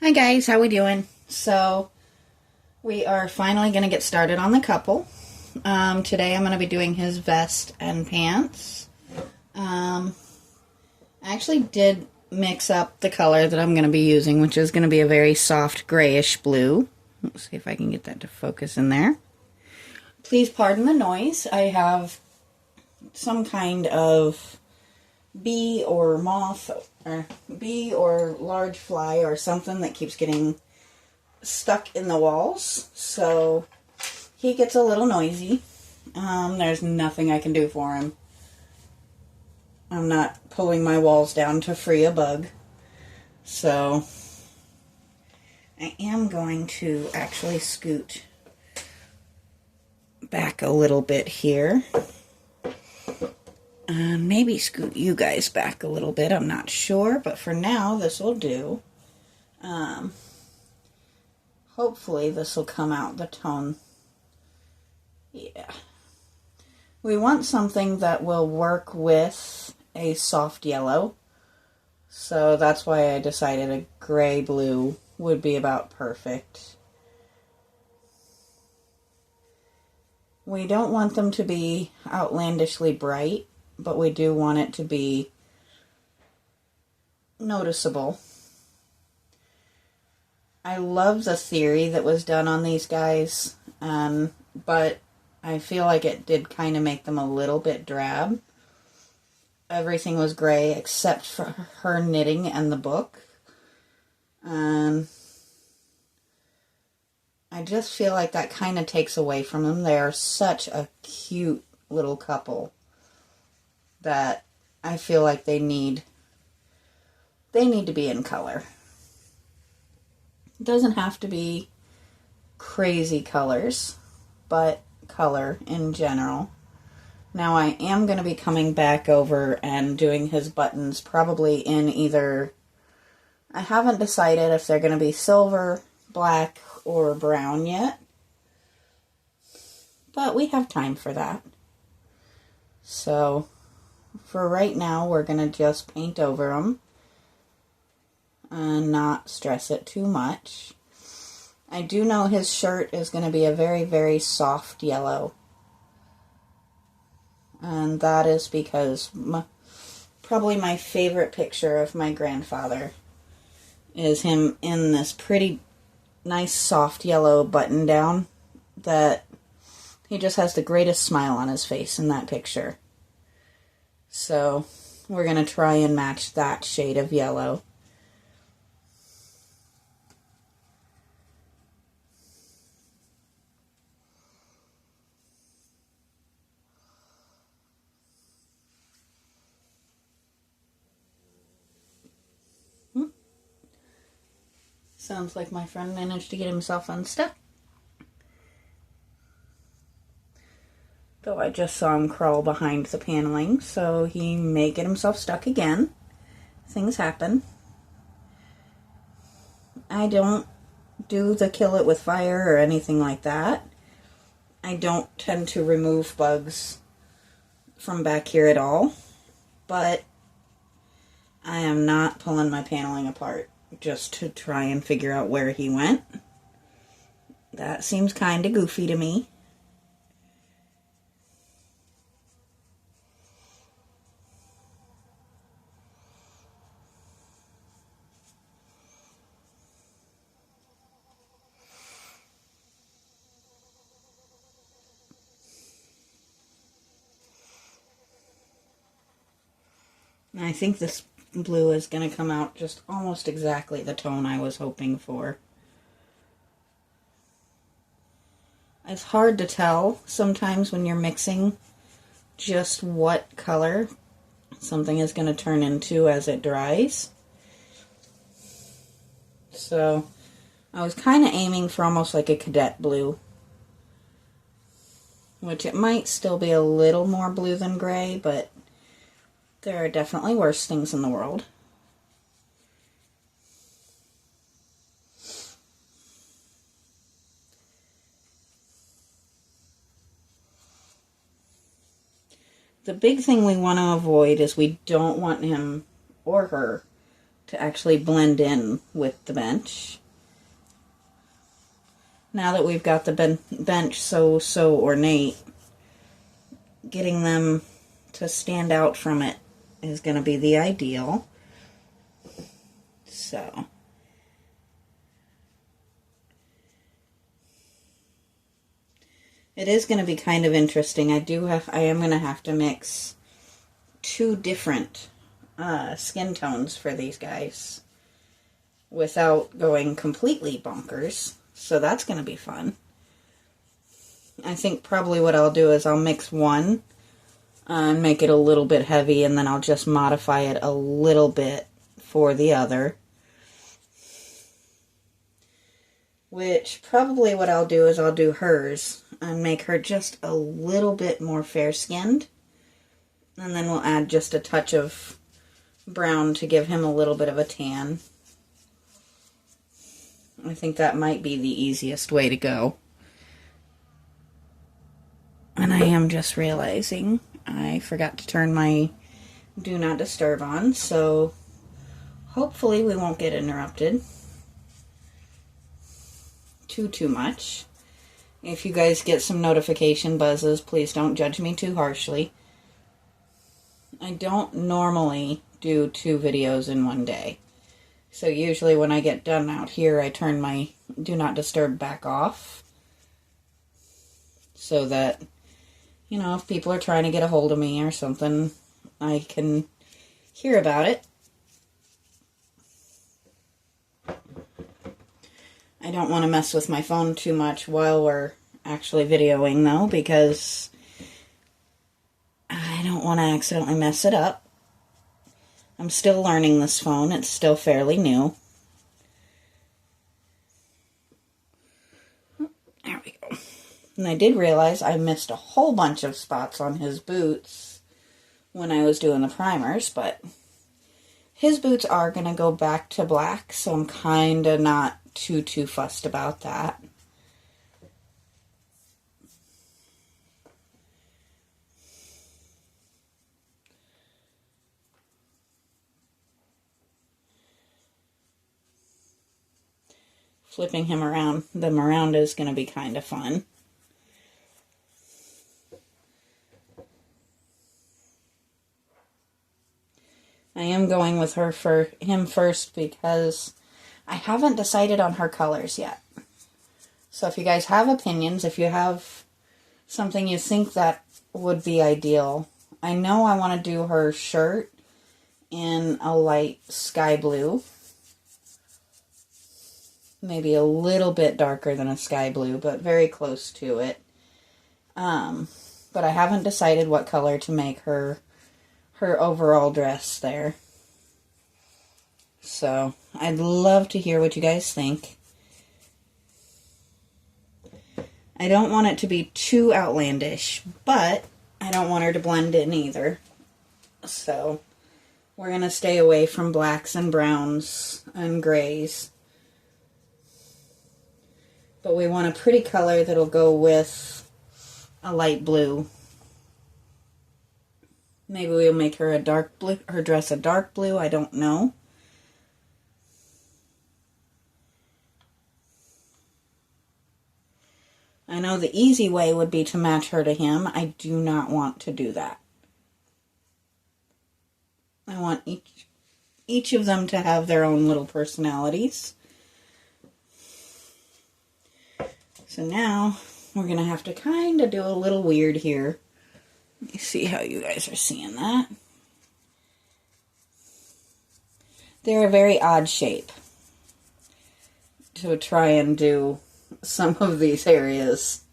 Hi guys, how we doing? So we are finally going to get started on the couple. Today I'm going to be doing his vest and pants. I actually did mix up the color that I'm going to be using, which is going to be a very soft grayish blue. Let's see if I can get that to focus in there. Please pardon the noise. I have some kind of bee or moth or bee or large fly or something that keeps getting stuck in the walls, so he gets a little noisy. There's nothing I can do for him. I'm not pulling my walls down to free a bug, so I am going to actually scoot back a little bit here. Maybe scoot you guys back a little bit, I'm not sure, but for now this will do. Hopefully this will come out the tone. Yeah. We want something that will work with a soft yellow, so that's why I decided a gray blue would be about perfect. We don't want them to be outlandishly bright, but we do want it to be noticeable. I love the theory that was done on these guys, but I feel like it did kind of make them a little bit drab. Everything was gray except for her knitting and the book. I just feel like that kind of takes away from them. They are such a cute little couple that I feel like they need to be in color. It doesn't have to be crazy colors, but color in general. Now I am going to be coming back over and doing his buttons probably in either, I haven't decided if they're going to be silver, black, or brown yet, but we have time for that. So for right now, we're going to just paint over them and not stress it too much. I do know his shirt is going to be a very, very soft yellow. And that is because probably my favorite picture of my grandfather is him in this pretty nice soft yellow button down that he just has the greatest smile on his face in that picture. So we're going to try and match that shade of yellow. Sounds like my friend managed to get himself unstuck. Though I just saw him crawl behind the paneling, so he may get himself stuck again. Things happen. I don't do the kill it with fire or anything like that. I don't tend to remove bugs from back here at all, but I am not pulling my paneling apart just to try and figure out where he went. That seems kind of goofy to me. And I think this blue is going to come out just almost exactly the tone I was hoping for. It's hard to tell sometimes when you're mixing just what color something is going to turn into as it dries. So I was kind of aiming for almost like a cadet blue, which it might still be a little more blue than gray, but there are definitely worse things in the world. The big thing we want to avoid is we don't want him or her to actually blend in with the bench. Now that we've got the bench so ornate, getting them to stand out from it is going to be the ideal. So it is going to be kind of interesting. I am going to have to mix 2 different skin tones for these guys without going completely bonkers. So that's going to be fun. I think probably what I'll do is I'll mix one and make it a little bit heavy, and then I'll just modify it a little bit for the other. Which probably what I'll do is I'll do hers and make her just a little bit more fair-skinned. And then we'll add just a touch of brown to give him a little bit of a tan. I think that might be the easiest way to go. And I am just realizing I forgot to turn my Do Not Disturb on, so hopefully we won't get interrupted too much. If you guys get some notification buzzes, please don't judge me too harshly. I don't normally do 2 videos in one day. So usually when I get done out here, I turn my Do Not Disturb back off. So that, you know, if people are trying to get a hold of me or something, I can hear about it. I don't want to mess with my phone too much while we're actually videoing, though, because I don't want to accidentally mess it up. I'm still learning this phone. It's still fairly new. There we go. And I did realize I missed a whole bunch of spots on his boots when I was doing the primers, but his boots are going to go back to black, so I'm kind of not too fussed about that. Flipping them around is going to be kind of fun. I am going with him first because I haven't decided on her colors yet. So if you guys have opinions, if you have something you think that would be ideal, I know I want to do her shirt in a light sky blue. Maybe a little bit darker than a sky blue, but very close to it. But I haven't decided what color to make her overall dress there. So I'd love to hear what you guys think. I don't want it to be too outlandish, but I don't want her to blend in either. So we're going to stay away from blacks and browns and grays. But we want a pretty color that'll go with a light blue. Maybe we'll make her a dark blue, her dress a dark blue, I don't know. I know the easy way would be to match her to him. I do not want to do that. I want each of them to have their own little personalities. So now we're going to have to kind of do a little weird here. Let me see how you guys are seeing that. They're a very odd shape to try and do some of these areas.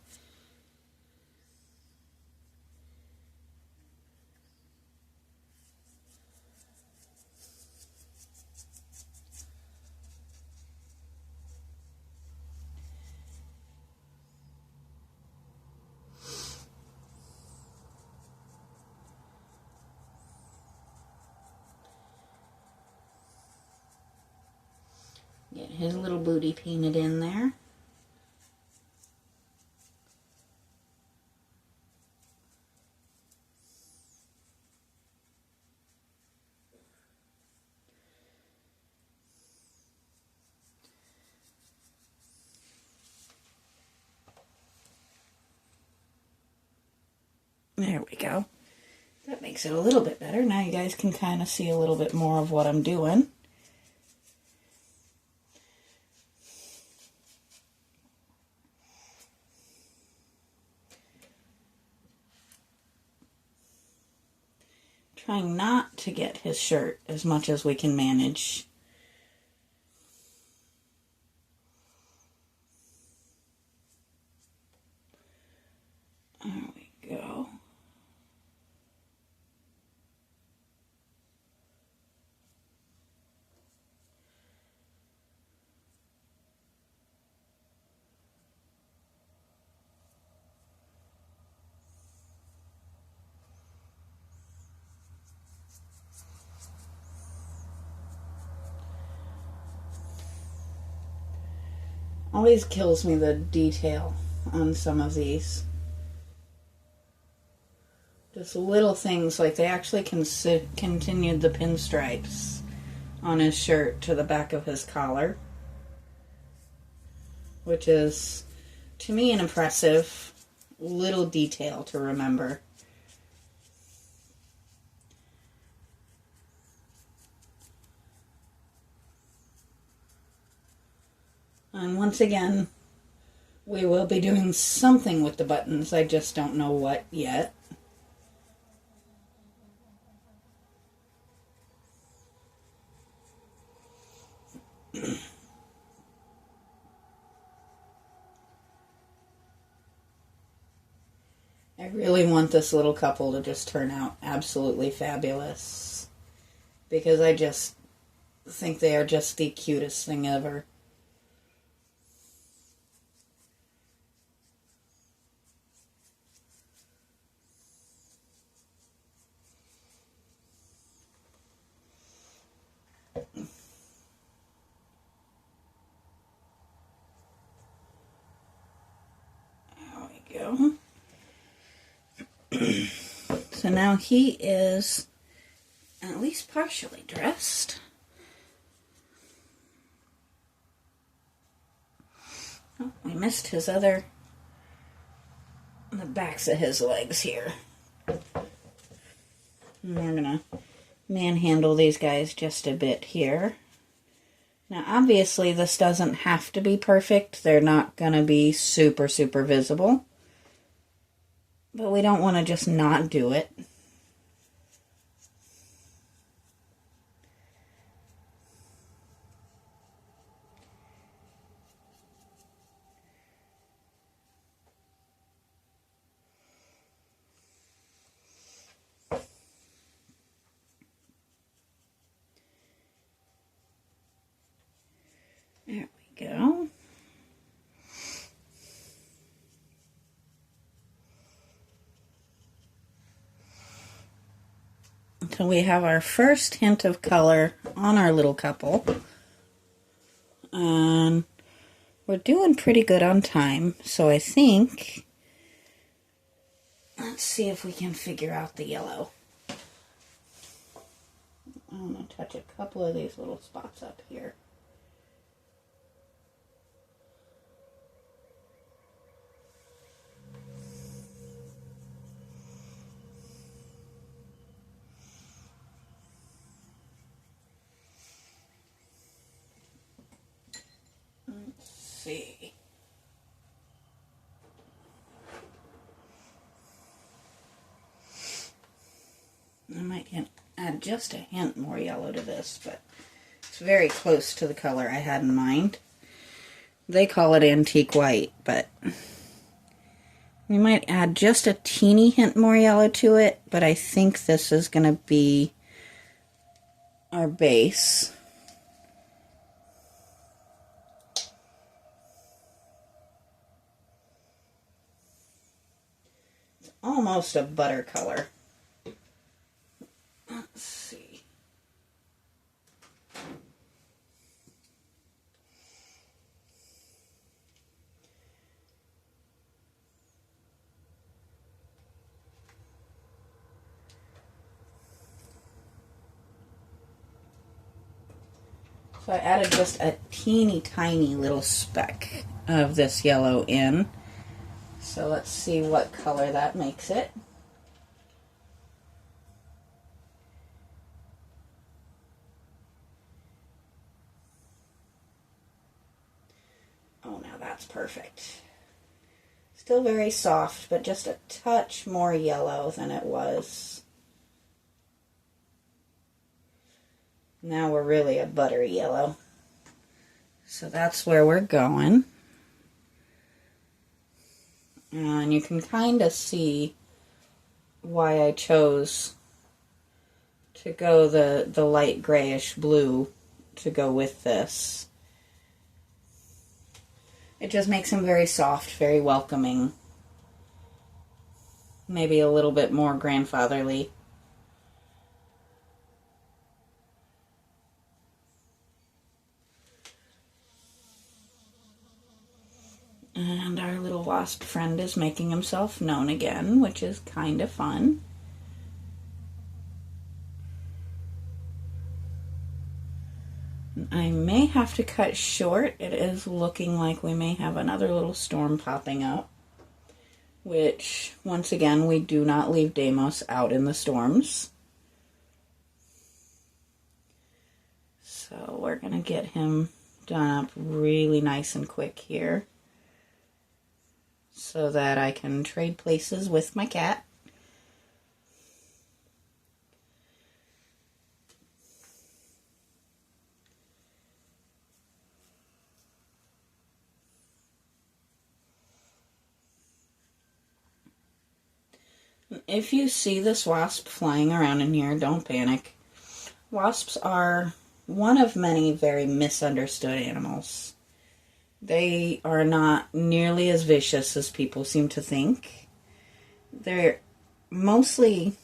Get his little booty painted in there. There we go. That makes it a little bit better. Now you guys can kind of see a little bit more of what I'm doing. Trying not to get his shirt as much as we can manage. There we go. Always kills me the detail on some of these. Just little things, like they actually continued the pinstripes on his shirt to the back of his collar, which is, to me, an impressive little detail to remember. And once again, we will be doing something with the buttons. I just don't know what yet. I really want this little couple to just turn out absolutely fabulous, because I just think they are just the cutest thing ever. Go. So now he is at least partially dressed. Oh, we missed his the backs of his legs here. And we're gonna manhandle these guys just a bit here. Now obviously this doesn't have to be perfect. They're not gonna be super visible. But we don't want to just not do it. There we go. So we have our first hint of color on our little couple. And we're doing pretty good on time. So I think, let's see if we can figure out the yellow. I'm going to touch a couple of these little spots up here. See. I might add just a hint more yellow to this, but it's very close to the color I had in mind. They call it antique white, but we might add just a teeny hint more yellow to it, but I think this is going to be our base. Almost a butter color. Let's see. So I added just a teeny tiny little speck of this yellow in. So let's see what color that makes it. Now that's perfect. Still very soft, but just a touch more yellow than it was. Now we're really a buttery yellow. So that's where we're going. And you can kind of see why I chose to go the light grayish blue to go with this. It just makes him very soft, very welcoming. Maybe a little bit more grandfatherly. And our little wasp friend is making himself known again, which is kind of fun. I may have to cut short. It is looking like we may have another little storm popping up, which, once again, we do not leave Deimos out in the storms. So we're going to get him done up really nice and quick here so that I can trade places with my cat. If you see this wasp flying around in here, don't panic. Wasps are one of many very misunderstood animals. They are not nearly as vicious as people seem to think. They're actually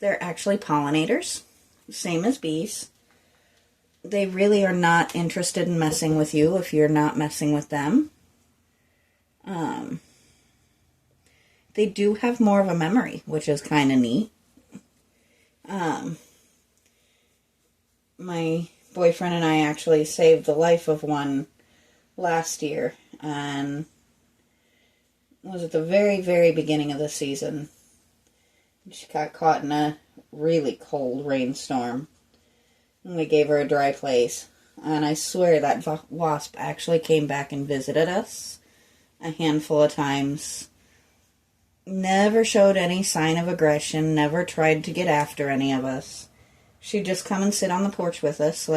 pollinators, same as bees. They really are not interested in messing with you if you're not messing with them. They do have more of a memory, which is kind of neat. My boyfriend and I actually saved the life of one last year, and it was at the very, very beginning of the season. She got caught in a really cold rainstorm, and we gave her a dry place. And I swear that wasp actually came back and visited us a handful of times. Never showed any sign of aggression, never tried to get after any of us. She'd just come and sit on the porch with us,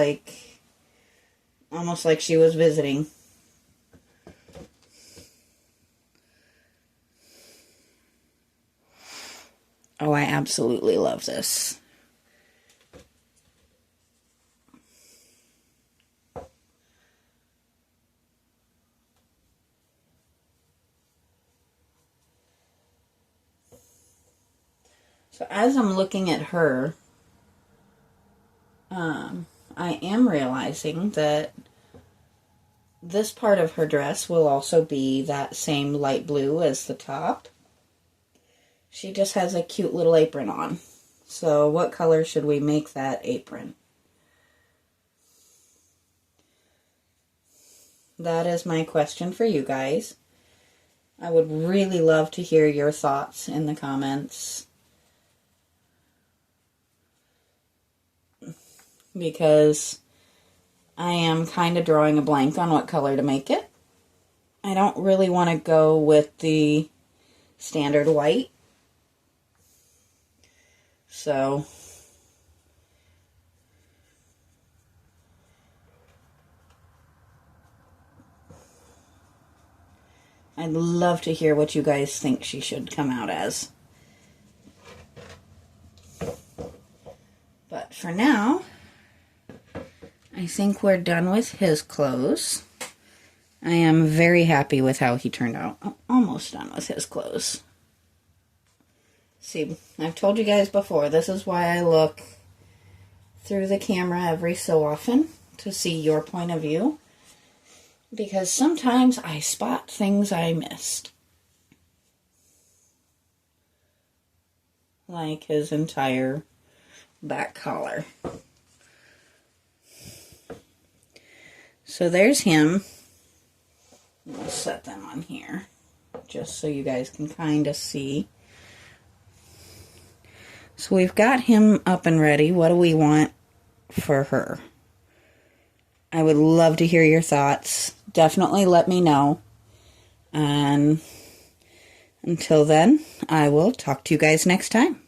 almost like she was visiting. Oh, I absolutely love this. So as I'm looking at her, I am realizing that this part of her dress will also be that same light blue as the top. She just has a cute little apron on. So what color should we make that apron? That is my question for you guys. I would really love to hear your thoughts in the comments, because I am kind of drawing a blank on what color to make it. I don't really want to go with the standard white. So I'd love to hear what you guys think she should come out as. But for now, I think we're done with his clothes. I am very happy with how he turned out. I'm almost done with his clothes. See, I've told you guys before, this is why I look through the camera every so often to see your point of view, because sometimes I spot things I missed. Like his entire back collar. So there's him. We'll set them on here just so you guys can kind of see. So we've got him up and ready. What do we want for her? I would love to hear your thoughts definitely let me know. And until then, I will talk to you guys next time.